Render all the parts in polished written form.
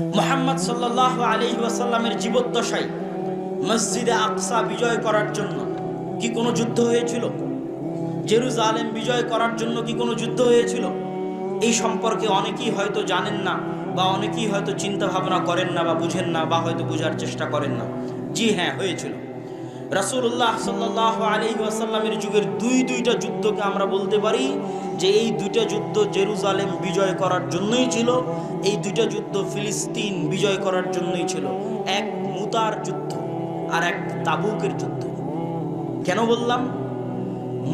মুহাম্মদ সাল্লাল্লাহু আলাইহি ওয়াসাল্লামের জীবদ্দশায় মসজিদে আকসা বিজয় করার জন্য কি কোনো যুদ্ধ হয়েছিল? জেরুজালেম বিজয় করার জন্য কি কোনো যুদ্ধ হয়েছিল? এই সম্পর্কে অনেকেই হয়তো জানেন না, বা অনেকেই হয়তো চিন্তা ভাবনা করেন না, বা বুঝেন না, বা হয়তো বোঝার চেষ্টা করেন না। জি হ্যাঁ, হয়েছিল। রাসূলুল্লাহ সাল্লাল্লাহু আলাইহি ওয়াসাল্লামের যুগের দুইটা যুদ্ধকে আমরা বলতে পারি যে এই দুইটা যুদ্ধ জেরুজালেম বিজয় করার জন্যই ছিল। এই দুইটা যুদ্ধ ফিলিস্তিন বিজয় করার জন্যই ছিল। এক মুতার যুদ্ধ আর এক তাবুকের যুদ্ধ। কেন বললাম?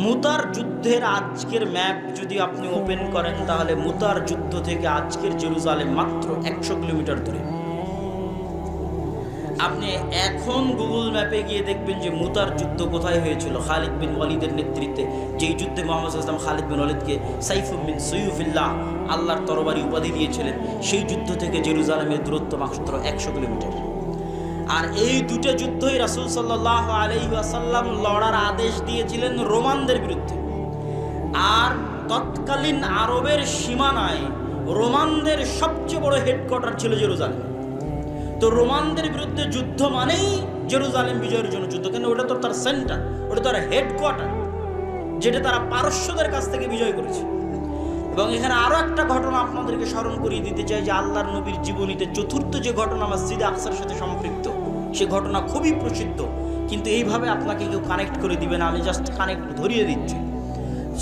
মুতার যুদ্ধের আজকের ম্যাপ যদি আপনি ওপেন করেন, তাহলে মুতার যুদ্ধ থেকে আজকের জেরুজালেম মাত্র 100 কিলোমিটার দূরে। আপনি এখন গুগল ম্যাপে গিয়ে দেখবেন যে মুতার যুদ্ধ কোথায় হয়েছিল। খালিদ বিন ওয়ালিদের নেতৃত্বে, যেই যুদ্ধে মুহাম্মদ সাল্লাল্লাহু আলাইহি ওয়াসাল্লাম খালিদ বিন ওয়ালিদকে সাইফুম মিন সুয়ুফিল্লাহ, আল্লাহর তরবারি উপাধি দিয়েছিলেন, সেই যুদ্ধ থেকে জেরুজালেমের দূরত্ব মাত্র 100 কিলোমিটার। আর এই দুটো যুদ্ধই রাসূল সাল্লাল্লাহু আলাইহি ওয়াসাল্লাম লড়ার আদেশ দিয়েছিলেন রোমানদের বিরুদ্ধে। আর তৎকালীন আরবের সীমানায় রোমানদের সবচেয়ে বড় হেডকোয়ার্টার ছিল জেরুজালেম। তো রোমানদের বিরুদ্ধে যুদ্ধ মানেই জেরুজালেম বিজয়ের জন্য যুদ্ধ, কেন ওটা তো তার সেন্টার, ওটা তার হেডকোয়ার্টার, যেটা তারা পারস্যদের কাছ থেকে বিজয় করেছে। এবং এখানে আরো একটা ঘটনা আপনাদেরকে স্মরণ করিয়ে দিতে চাই যে আল্লাহর নবীর জীবনীতে চতুর্থ যে ঘটনা মসজিদে আকসার সাথে সম্পৃক্ত, সে ঘটনা খুবই প্রসিদ্ধ, কিন্তু এইভাবে আপনাকে কেউ কানেক্ট করে দিবে না, আমি জাস্ট কানেক্ট ধরিয়ে দিচ্ছি।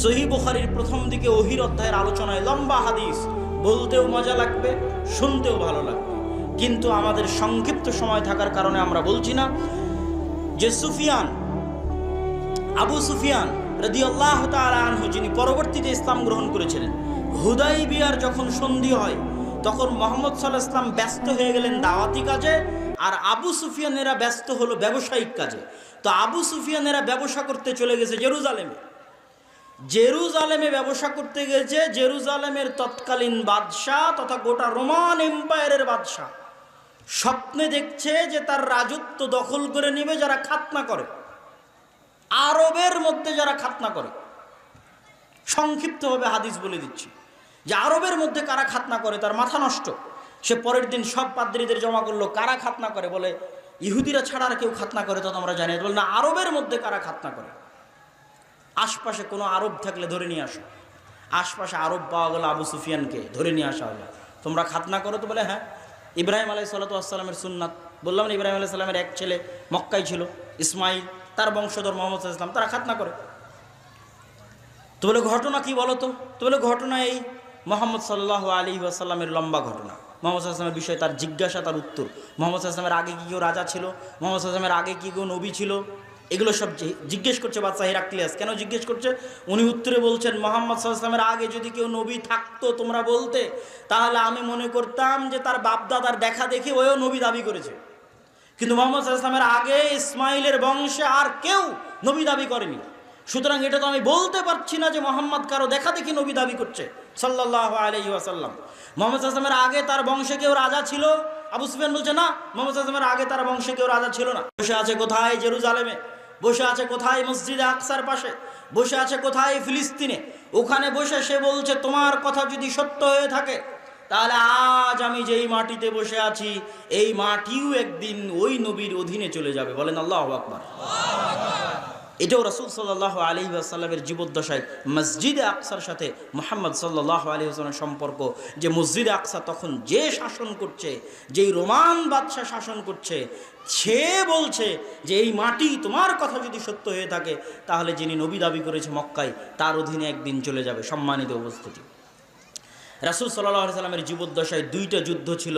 সহিহ বুখারীর প্রথম দিকে ওহীর অধ্যায়ের আলোচনায় লম্বা হাদিস, বলতেও মজা লাগবে, শুনতেও ভালো লাগবে, কিন্তু আমাদের সংক্ষিপ্ত সময় থাকার কারণে আমরা বলছি না। যে আবু সুফিয়ান রাদিয়াল্লাহু তাআলা আনহু, যিনি পরবর্তীতে ইসলাম গ্রহণ করেছিলেন, হুদাইবিয়ার যখন সন্ধি হয় তখন মুহাম্মদ সাল্লাল্লাহু আলাইহি ওয়াসাল্লাম ব্যস্ত হয়ে গেলেন দাওয়াতি কাজে, আর আবু সুফিয়ানেরা ব্যস্ত হলো ব্যবসায়িক কাজে। তো আবু সুফিয়ানেরা ব্যবসা করতে চলে গেছে জেরুজালেমে ব্যবসা করতে গেছে। জেরুজালেমের তৎকালীন বাদশাহ তথা গোটা রোমান এম্পায়ারের বাদশাহ স্বপ্নে দেখছে যে তার রাজত্ব দখল করে নেবে যারা খাতনা করে, আরবের মধ্যে যারা খাতনা করে। সংক্ষিপ্তভাবে হাদিস বলে দিচ্ছি যে আরবের মধ্যে কারা খাতনা করে, তার মাথা নষ্ট। সে পরের দিন সব পাদ্রীদের জমা করলো, কারা খাতনা করে, বলে ইহুদিরা ছাড়া আর কেউ খাতনা করে তো তোমরা জানি? বল না, আরবের মধ্যে কারা খাতনা করে, আশপাশে কোনো আরব থাকলে ধরে নিয়ে আসো। আশপাশে আরব পাওয়া গেল, আবু সুফিয়ানকে ধরে নিয়ে আসা হলো, তোমরা খাতনা করো তো? বলে হ্যাঁ। ইব্রাহিম আলাইহিসসালাতু ওয়াসসালামের সুন্নাত, বললাম না ইব্রাহিম আলাইহিস সালামের এক ছেলে মক্কায় ছিল, ইসমাইল, তার বংশধর মুহাম্মদ সাল্লাল্লাহু আলাইহি ওয়াসাল্লাম, তারা খাতনা করে। তো বলে ঘটনা কি বলো তো? বলে ঘটনা এই মুহাম্মদ সাল্লাল্লাহু আলাইহি ওয়াসাল্লামের লম্বা ঘটনা। মুহাম্মদ সাল্লাল্লাহু আলাইহি ওয়াসাল্লামের বিষয়ে তার জিজ্ঞাসা, তার উত্তর। মুহাম্মদ সাল্লাল্লাহু আলাইহি ওয়াসাল্লামের আগে কি কেউ রাজা ছিল? মুহাম্মদ সাল্লাল্লাহু আলাইহি ওয়াসাল্লামের আগে কি কেউ নবী ছিল? এগুলো সব জিজ্ঞেস করছে বাদশা হিরাক্লিয়াস। কেন জিজ্ঞেস করছে? উনি উত্তরে বলছেন, মুহাম্মদ সাল্লাল্লাহু আলাইহি ওয়াসাল্লামের আগে যদি কেউ নবী থাকতো তোমরা বলতে, তাহলে আমি মনে করতাম যে তার বাপদাদার দেখা দেখি ওও নবী দাবি করেছে। কিন্তু মুহাম্মদ সাল্লাল্লাহু আলাইহি ওয়াসাল্লামের আগে ইসমাইলের বংশে আর কেউ নবী দাবি করেনি। সুতরাং এটা তো আমি বলতে পারছি না যে মুহাম্মদ কারো দেখা দেখি নবী দাবি করছে সাল্লাল্লাহু আলাইহি ওয়াসাল্লাম। মুহাম্মদ সাল্লাল্লাহু আলাইহি ওয়াসাল্লামের আগে তার বংশে কেউ রাজা ছিল? আবু সুফিয়ান বলছে না, মুহাম্মদ সাল্লাল্লাহু আলাইহি ওয়াসাল্লামের আগে তার বংশে কেউ রাজা ছিল না। বসে আছে কোথায়? জেরুজালেমে। বসে আছে কোথায়? মসজিদে আকসার পাশে। বসে আছে কোথায়? ফিলিস্তিনে। ওখানে বসে সে বলছে, তোমার কথা যদি সত্য হয়ে থাকে, তাহলে আজ আমি যেই মাটিতে বসে আছি এই মাটিও একদিন ওই নবীর অধীনে চলে যাবে। বলেন আল্লাহু আকবার। এটাও রাসূল সাল্লাল্লাহু আলাইহি ওয়াসাল্লামের জীবদ্দশায় মসজিদে আকসার সাথে মুহাম্মদ সাল্লাল্লাহু আলাইহি ওয়াসাল্লামের সম্পর্ক, যে মসজিদে আকসা তখন যে শাসন করছে, যেই রোমান বাদশাহ শাসন করছে, সে বলছে যে এই মাটি তোমার কথা যদি সত্য হয়ে থাকে, তাহলে যিনি নবী দাবি করেছে মক্কায়, তার অধীনে একদিন চলে যাবে। সম্মানিত উপস্থিতি, রাসূল সাল্লাল্লাহু আলাইহি ওয়াসাল্লামের জীবদ্দশায় দুইটা যুদ্ধ ছিল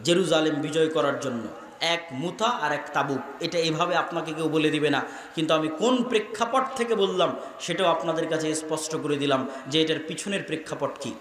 জেরুজালেম বিজয় করার জন্য, এক মুতা আর এক তাবুক। এটা এভাবে আপনাকে কেউ বলে দিবে না, কিন্তু আমি কোন প্রেক্ষাপট থেকে বললাম সেটাও আপনাদের কাছে স্পষ্ট করে দিলাম যে এটার পিছনের প্রেক্ষাপট কী।